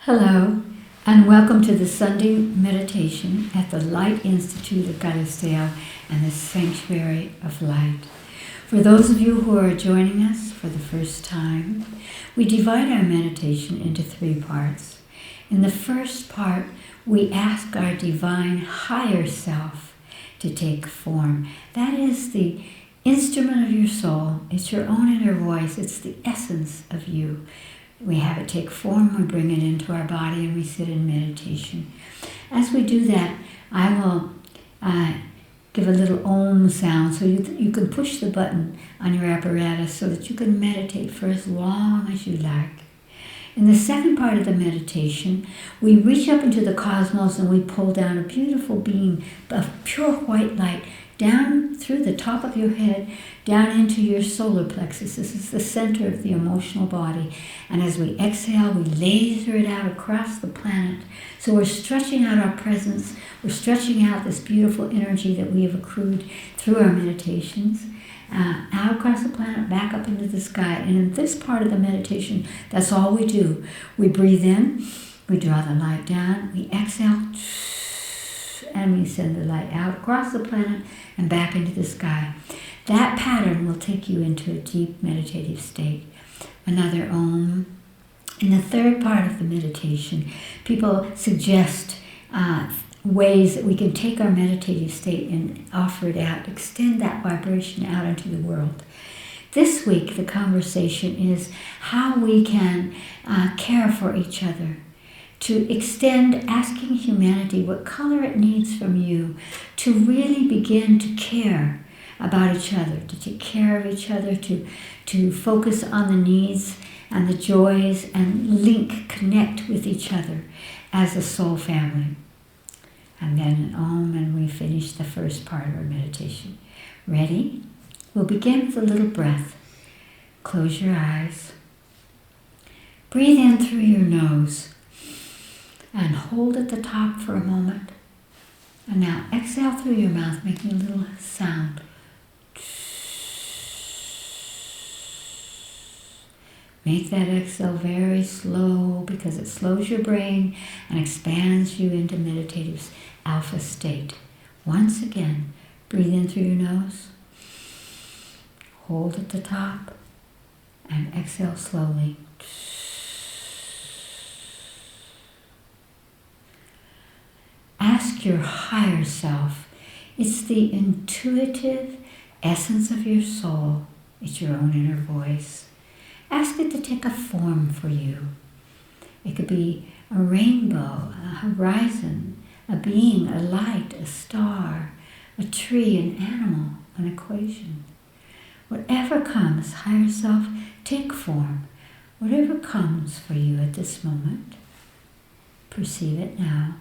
Hello, and welcome to the Sunday meditation at the Light Institute of U.S.A. and the Sanctuary of Light. For those of you who are joining us for the first time, we divide our meditation into three parts. In the first part, we ask our divine higher self to take form. That is the instrument of your soul. It's your own inner voice. It's the essence of you. We have it take form, we bring it into our body, and we sit in meditation. As we do that, I will give a little Om sound so you can push the button on your apparatus so that you can meditate for as long as you like. In the second part of the meditation, we reach up into the cosmos and we pull down a beautiful beam of pure white light down through the top of your head, down into your solar plexus. This is the center of the emotional body. And as we exhale, we laser it out across the planet. So we're stretching out our presence. We're stretching out this beautiful energy that we have accrued through our meditations. Out across the planet, back up into the sky. And in this part of the meditation, that's all we do. We breathe in, we draw the light down, we exhale, and we send the light out across the planet and back into the sky. That pattern will take you into a deep meditative state. Another Om. In the third part of the meditation, people suggest ways that we can take our meditative state and offer it out, extend that vibration out into the world. This week, the conversation is how we can care for each other, to extend asking humanity what color it needs from you, to really begin to care about each other, to take care of each other, to focus on the needs and the joys and connect with each other as a soul family. And then an Om, and we finish the first part of our meditation. Ready? We'll begin with a little breath. Close your eyes. Breathe in through your nose and hold at the top for a moment. And now exhale through your mouth, making a little sound. Make that exhale very slow because it slows your brain and expands you into meditative alpha state. Once again, breathe in through your nose, hold at the top, and exhale slowly. Ask your higher self. It's the intuitive essence of your soul. It's your own inner voice. Ask it to take a form for you. It could be a rainbow, a horizon, a being, a light, a star, a tree, an animal, an equation. Whatever comes, higher self, take form. Whatever comes for you at this moment, perceive it now.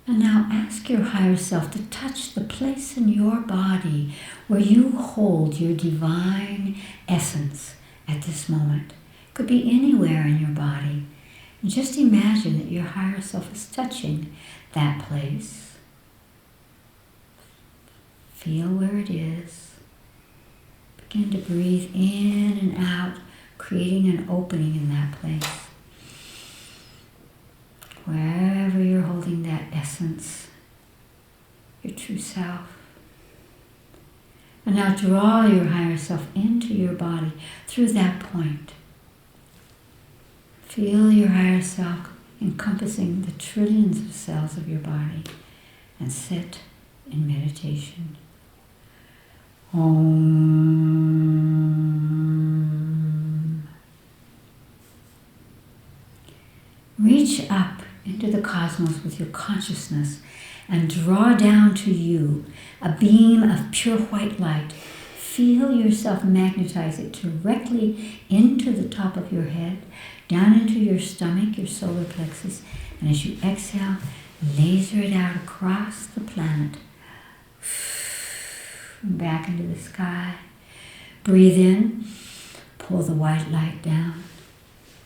And now ask your higher self to touch the place in your body where you hold your divine essence at this moment. It could be anywhere in your body. And just imagine that your higher self is touching that place. Feel where it is. Begin to breathe in and out, creating an opening in that place. Wherever you're holding that essence, your true self. And now draw your higher self into your body through that point. Feel your higher self encompassing the trillions of cells of your body and sit in meditation. Om. Reach up into the cosmos with your consciousness and draw down to you a beam of pure white light. Feel yourself magnetize it directly into the top of your head, down into your stomach, your solar plexus, and as you exhale, laser it out across the planet, back into the sky. Breathe in, pull the white light down.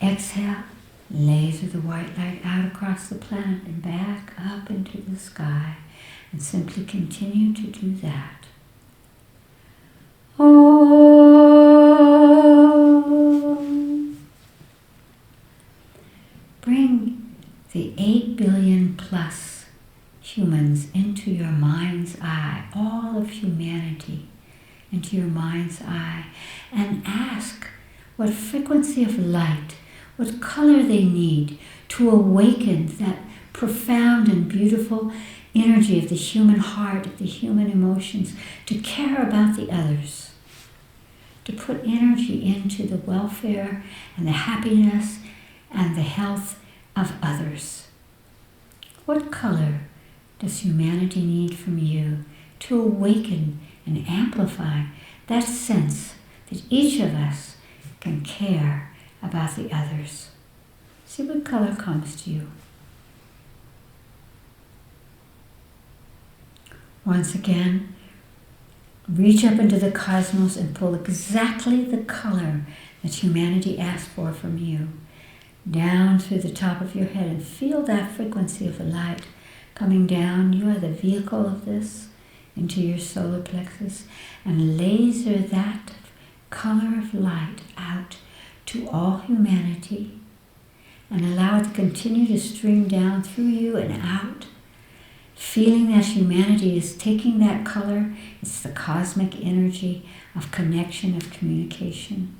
Exhale, laser the white light out across the planet and back up into the sky, and simply continue to do that. Om. into your mind's eye and ask what frequency of light, what color they need to awaken that profound and beautiful energy of the human heart, of the human emotions, to care about the others, to put energy into the welfare and the happiness and the health of others. What color does humanity need from you to awaken and amplify that sense that each of us can care about the others? See what color comes to you. Once again, reach up into the cosmos and pull exactly the color that humanity asked for from you, down through the top of your head, and feel that frequency of the light coming down. You are the vehicle of this into your solar plexus, and laser that color of light out to all humanity, and allow it to continue to stream down through you and out, feeling that humanity is taking that color. It's the cosmic energy of connection, of communication.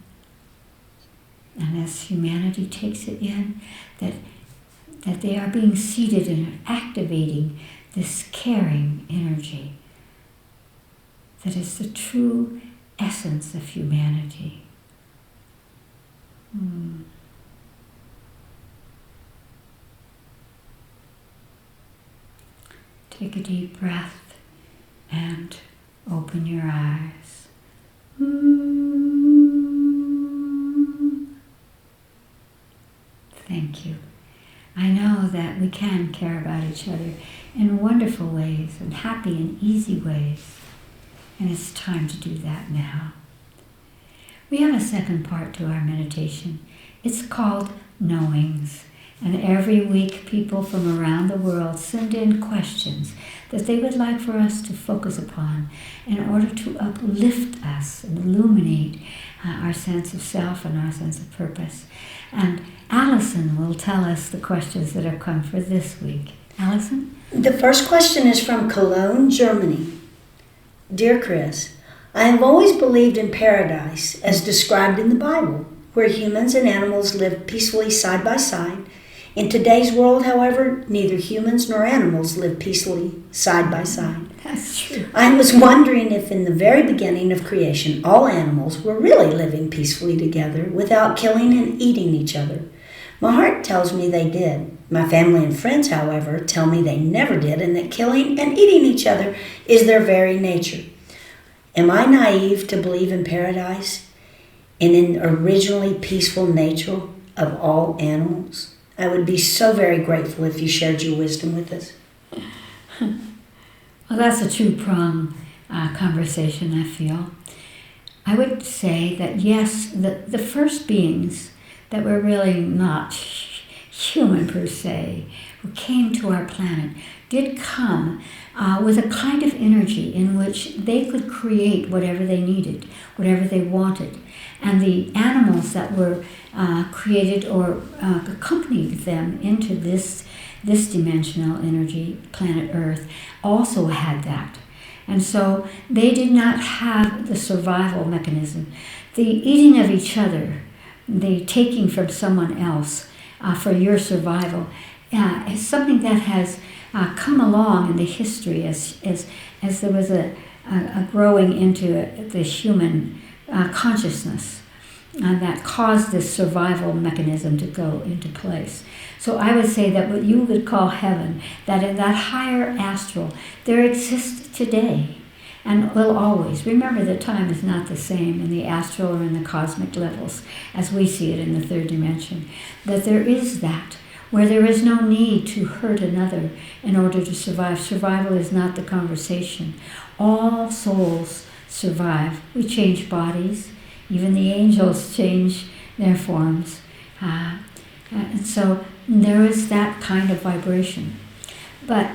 And as humanity takes it in, that they are being seated and activating this caring energy that is the true essence of humanity. Take a deep breath and open your eyes. Thank you. I know that we can care about each other in wonderful ways and happy and easy ways. And it's time to do that now. We have a second part to our meditation. It's called Knowings. And every week people from around the world send in questions that they would like for us to focus upon in order to uplift us and illuminate our sense of self and our sense of purpose. And Allison will tell us the questions that have come for this week. Allison? The first question is from Cologne, Germany. Dear Chris, I have always believed in paradise as described in the Bible, where humans and animals live peacefully side by side. In today's world, however, neither humans nor animals live peacefully side by side. That's true. I was wondering if in the very beginning of creation, all animals were really living peacefully together without killing and eating each other. My heart tells me they did. My family and friends, however, tell me they never did, and that killing and eating each other is their very nature. Am I naive to believe in paradise and in originally peaceful nature of all animals? I would be so very grateful if you shared your wisdom with us. Well, that's a two-pronged conversation, I feel. I would say that yes, the first beings that were really not human per se, who came to our planet, did come with a kind of energy in which they could create whatever they needed, whatever they wanted. And the animals that were created or accompanied them into this dimensional energy, planet Earth, also had that. And so they did not have the survival mechanism. The eating of each other, the taking from someone else for your survival, is something that has come along in the history as there was a growing into the human consciousness that caused this survival mechanism to go into place. So I would say that what you would call heaven, that in that higher astral, there exists today and will always. Remember that time is not the same in the astral or in the cosmic levels as we see it in the third dimension. That there is that, where there is no need to hurt another in order to survive. Survival is not the conversation. All souls survive. We change bodies. Even the angels change their forms. And so there is that kind of vibration. But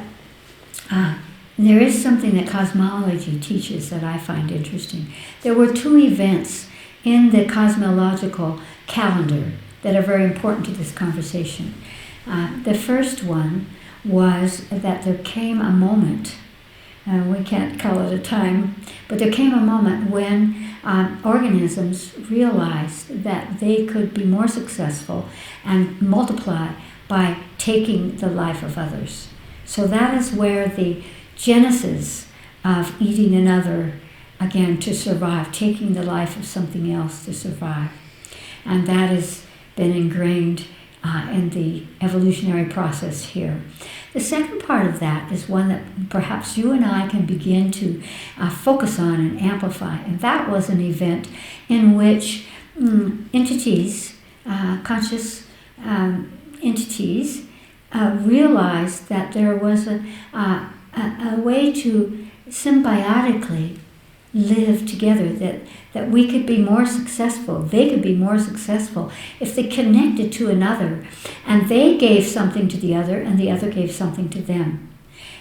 there is something that cosmology teaches that I find interesting. There were two events in the cosmological calendar that are very important to this conversation. The first one was that there came a moment we can't call it a time, but there came a moment when organisms realized that they could be more successful and multiply by taking the life of others. So that is where the genesis of eating another, again, to survive, taking the life of something else to survive. And that has been ingrained in the evolutionary process here. The second part of that is one that perhaps you and I can begin to focus on and amplify. And that was an event in which entities, conscious entities, realized that there was a way to symbiotically live together, that we could be more successful, they could be more successful if they connected to another, and they gave something to the other, and the other gave something to them.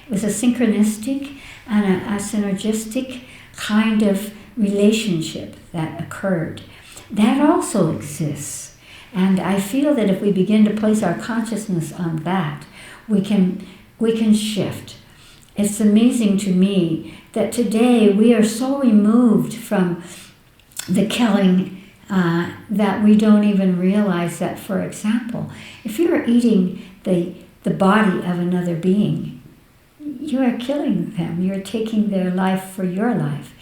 It was a synchronistic and a synergistic kind of relationship that occurred. That also exists, and I feel that if we begin to place our consciousness on that, we can shift. It's amazing to me that today we are so removed from the killing that we don't even realize that, for example, if you're eating the body of another being, you are killing them. You're taking their life for your life.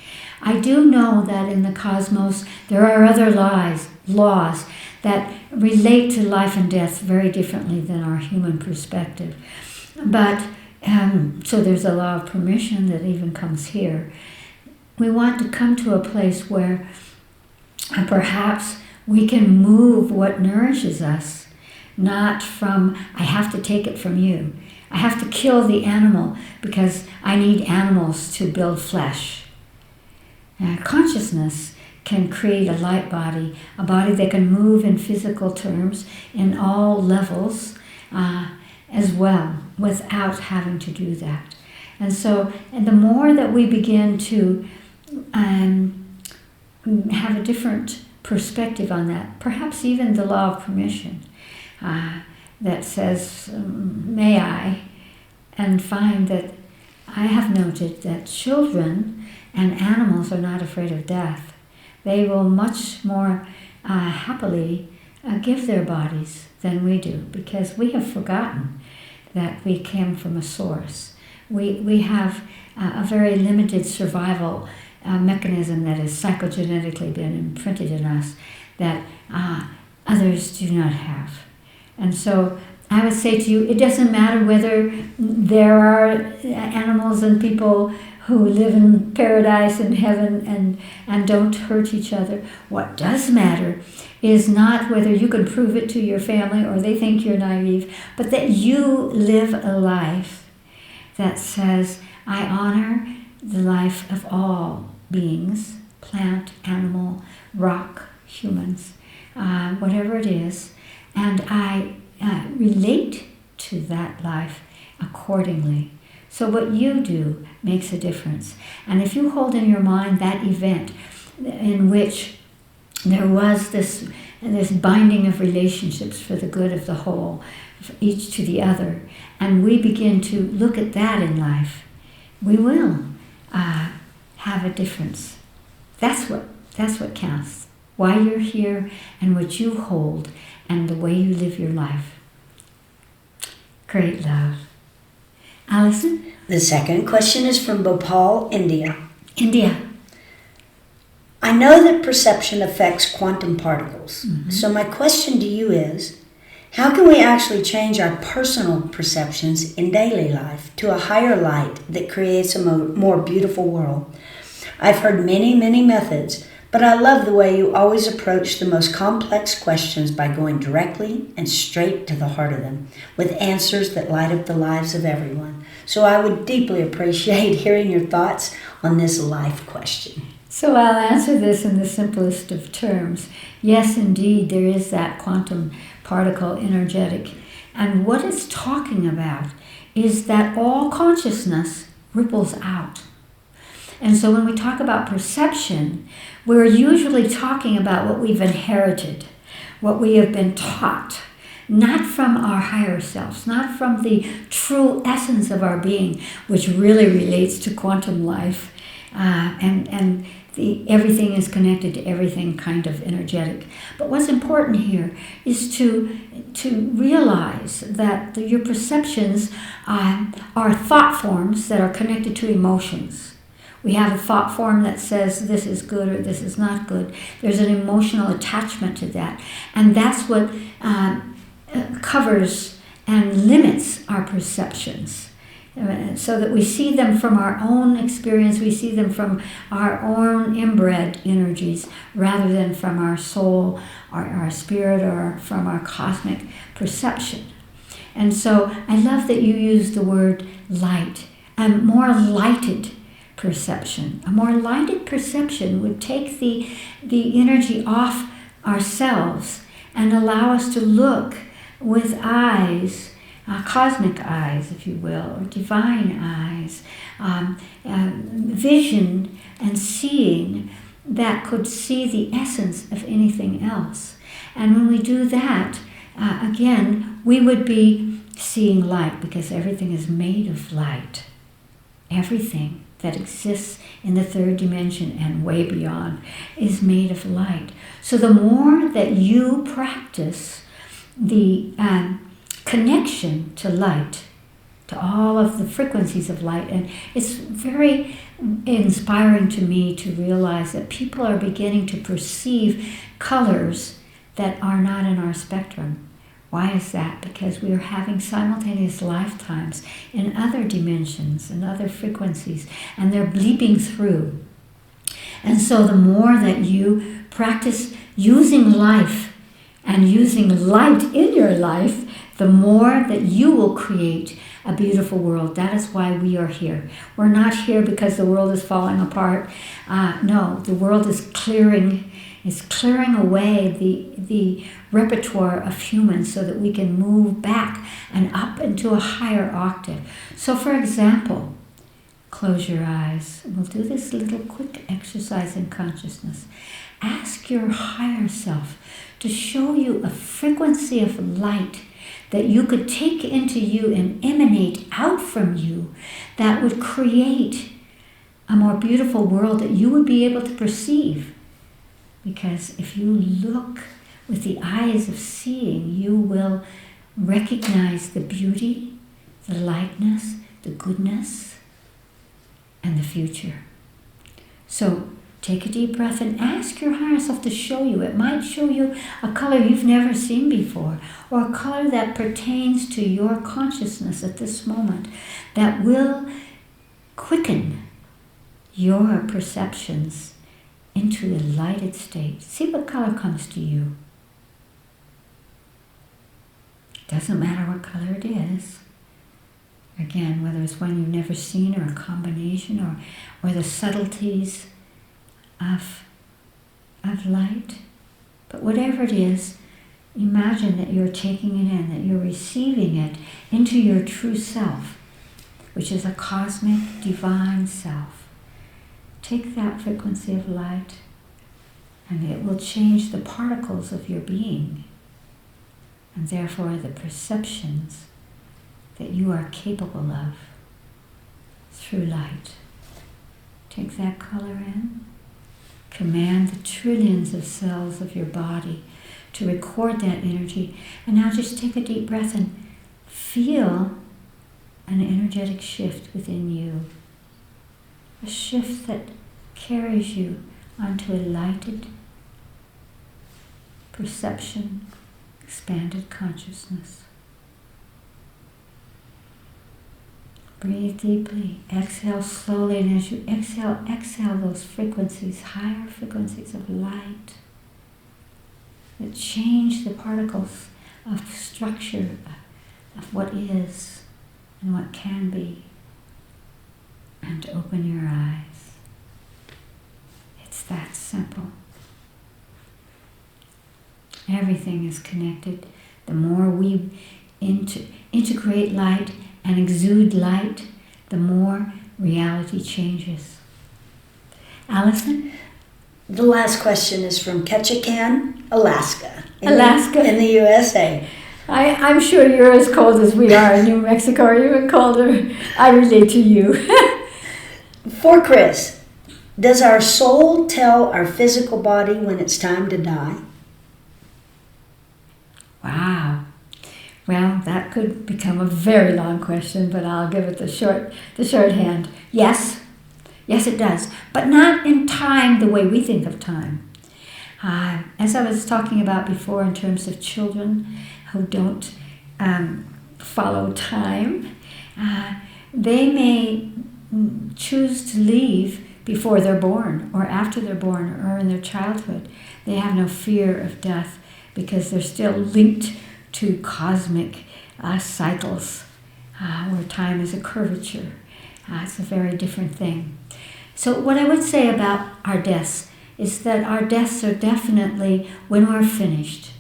I do know that in the cosmos there are other laws that relate to life and death very differently than our human perspective. But so there's a law of permission that even comes here. We want to come to a place where perhaps we can move what nourishes us, not from, I have to take it from you. I have to kill the animal because I need animals to build flesh. Consciousness can create a light body, a body that can move in physical terms in all levels, as well, without having to do that. And the more that we begin to have a different perspective on that, perhaps even the law of permission that says, may I, and find that I have noted that children and animals are not afraid of death. They will much more happily give their bodies than we do, because we have forgotten that we came from a source. We have a very limited survival mechanism that has psychogenetically been imprinted in us that others do not have. And so I would say to you, it doesn't matter whether there are animals and people who live in paradise and heaven and don't hurt each other. What does matter is not whether you can prove it to your family or they think you're naive, but that you live a life that says, I honor the life of all beings, plant, animal, rock, humans, whatever it is, and I relate to that life accordingly. So what you do makes a difference. And if you hold in your mind that event in which there was this binding of relationships for the good of the whole, each to the other, and we begin to look at that in life, we will have a difference. That's what counts. Why you're here and what you hold and the way you live your life. Great love. Allison? The second question is from Bhopal, India. India. I know that perception affects quantum particles. Mm-hmm. So my question to you is, how can we actually change our personal perceptions in daily life to a higher light that creates a more beautiful world? I've heard many, many methods, but I love the way you always approach the most complex questions by going directly and straight to the heart of them, with answers that light up the lives of everyone. So I would deeply appreciate hearing your thoughts on this life question. So I'll answer this in the simplest of terms. Yes, indeed, there is that quantum particle energetic. And what it's talking about is that all consciousness ripples out. And so when we talk about perception, we're usually talking about what we've inherited, what we have been taught, not from our higher selves, not from the true essence of our being, which really relates to quantum life, and everything is connected to everything kind of energetic. But what's important here is to realize that your perceptions are thought forms that are connected to emotions. We have a thought form that says this is good or this is not good. There's an emotional attachment to that. And that's what covers and limits our perceptions. So that we see them from our own experience, we see them from our own inbred energies rather than from our soul or our spirit or from our cosmic perception. And so I love that you use the word light, a more lighted perception. A more lighted perception would take the energy off ourselves and allow us to look with eyes, cosmic eyes, if you will, or divine eyes, vision and seeing that could see the essence of anything else. And when we do that, again, we would be seeing light, because everything is made of light. Everything that exists in the third dimension and way beyond is made of light. So the more that you practice the connection to light, to all of the frequencies of light, and it's very inspiring to me to realize that people are beginning to perceive colors that are not in our spectrum. Why is that? Because we are having simultaneous lifetimes in other dimensions and other frequencies, and they're bleeping through. And so the more that you practice using life and using light in your life, the more that you will create a beautiful world. That is why we are here. We're not here because the world is falling apart. No, the world is clearing away the repertoire of humans so that we can move back and up into a higher octave. So for example, close your eyes. We'll do this little quick exercise in consciousness. Ask your higher self to show you a frequency of light that you could take into you and emanate out from you that would create a more beautiful world that you would be able to perceive. Because if you look with the eyes of seeing, you will recognize the beauty, the lightness, the goodness, and the future. So take a deep breath and ask your higher self to show you. It might show you a color you've never seen before, or a color that pertains to your consciousness at this moment that will quicken your perceptions into a lighted state. See what color comes to you. Doesn't matter what color it is. Again, whether it's one you've never seen or a combination or the subtleties of light. But whatever it is, imagine that you're taking it in, that you're receiving it into your true self, which is a cosmic divine self. Take that frequency of light and it will change the particles of your being, and therefore the perceptions that you are capable of through light. Take that color in. Command the trillions of cells of your body to record that energy. And now just take a deep breath and feel an energetic shift within you. A shift that carries you onto a lighted perception, expanded consciousness. Breathe deeply, exhale slowly, and as you exhale those frequencies, higher frequencies of light that change the particles of structure of what is and what can be, and open your eyes. It's that simple. Everything is connected. The more we integrate light and exude light, the more reality changes. Allison? The last question is from Ketchikan, Alaska. Alaska. In the U.S.A. I'm sure you're as cold as we are in New Mexico, or even colder. I relate to you. For Chris, does our soul tell our physical body when it's time to die? Wow. Well, that could become a very long question, but I'll give it the shorthand. Yes. Yes, it does. But not in time the way we think of time. As I was talking about before in terms of children who don't follow time, they may choose to leave before they're born or after they're born or in their childhood. They have no fear of death because they're still linked to cosmic cycles where time is a curvature. It's a very different thing. So what I would say about our deaths is that our deaths are definitely when we're finished.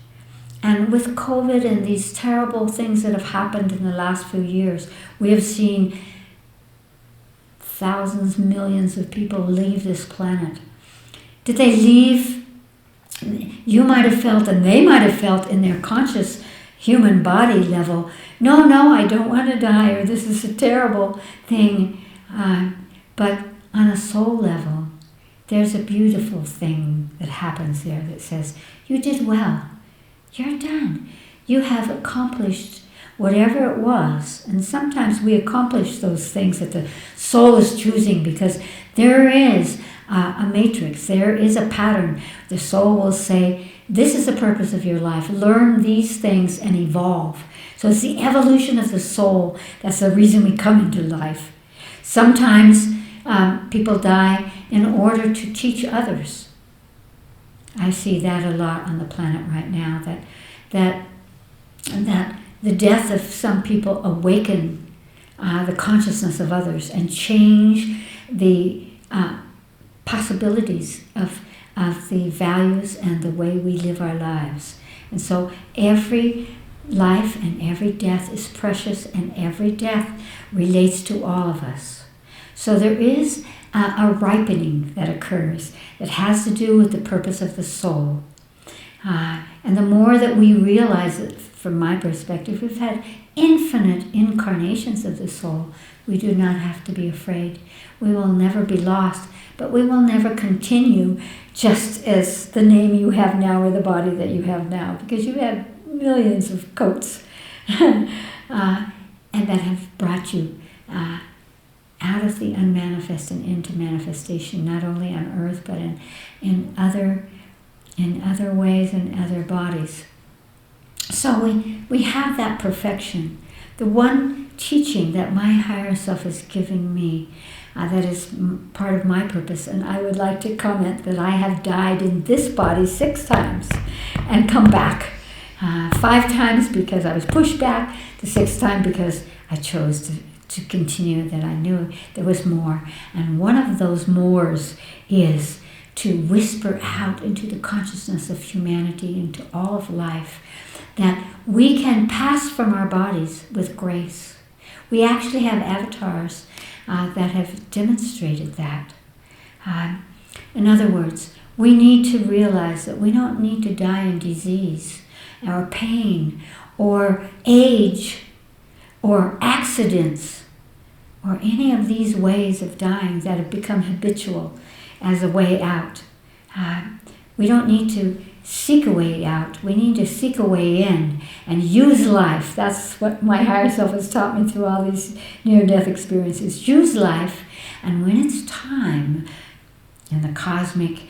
And with COVID and these terrible things that have happened in the last few years, we have seen thousands, millions of people leave this planet. Did they leave? You might have felt, and they might have felt in their conscious human body level, no, I don't want to die, or this is a terrible thing. But on a soul level, there's a beautiful thing that happens there that says, you did well. You're done. You have accomplished whatever it was. And sometimes we accomplish those things that the soul is choosing because there is a matrix. There is a pattern. The soul will say, this is the purpose of your life. Learn these things and evolve. So it's the evolution of the soul. That's the reason we come into life. Sometimes people die in order to teach others. I see that a lot on the planet right now, that the death of some people awaken the consciousness of others and change the possibilities of the values and the way we live our lives. And so every life and every death is precious, and every death relates to all of us. So there is a ripening that occurs that has to do with the purpose of the soul. And the more that we realize it, from my perspective, we've had infinite incarnations of the soul. We do not have to be afraid. We will never be lost, but we will never continue just as the name you have now or the body that you have now, because you have millions of coats and that have brought you out of the unmanifest and into manifestation, not only on earth, but in other ways and other bodies. So we have that perfection. The one teaching that my higher self is giving me, that is part of my purpose. And I would like to comment that I have died in this body 6 times and come back. 5 times because I was pushed back, the 6th time because I chose to continue, that I knew there was more. And one of those mores is to whisper out into the consciousness of humanity, into all of life, that we can pass from our bodies with grace. We actually have avatars that have demonstrated that. In other words, we need to realize that we don't need to die in disease or pain or age or accidents or any of these ways of dying that have become habitual as a way out. We don't need to seek a way out. We need to seek a way in and use life. That's what my higher self has taught me through all these near-death experiences. Use life, and when it's time in the cosmic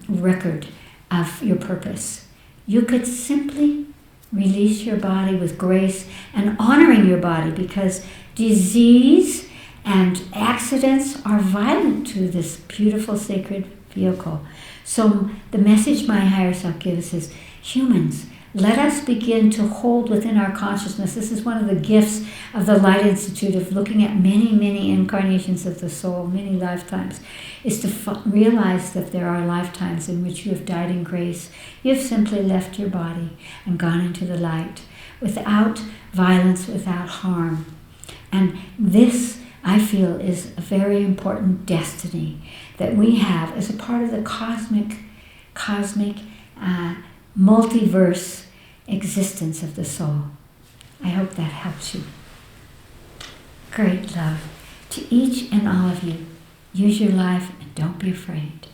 record of your purpose, you could simply release your body with grace and honoring your body, because disease and accidents are violent to this beautiful sacred vehicle. So the message my higher self gives is, humans, let us begin to hold within our consciousness. This is one of the gifts of the Light Institute, of looking at many, many incarnations of the soul, many lifetimes, is to realize that there are lifetimes in which you have died in grace. You've simply left your body and gone into the light without violence, without harm. And this, I feel, is a very important destiny that we have as a part of the cosmic multiverse existence of the soul. I hope that helps you. Great love. To each and all of you, use your life and don't be afraid.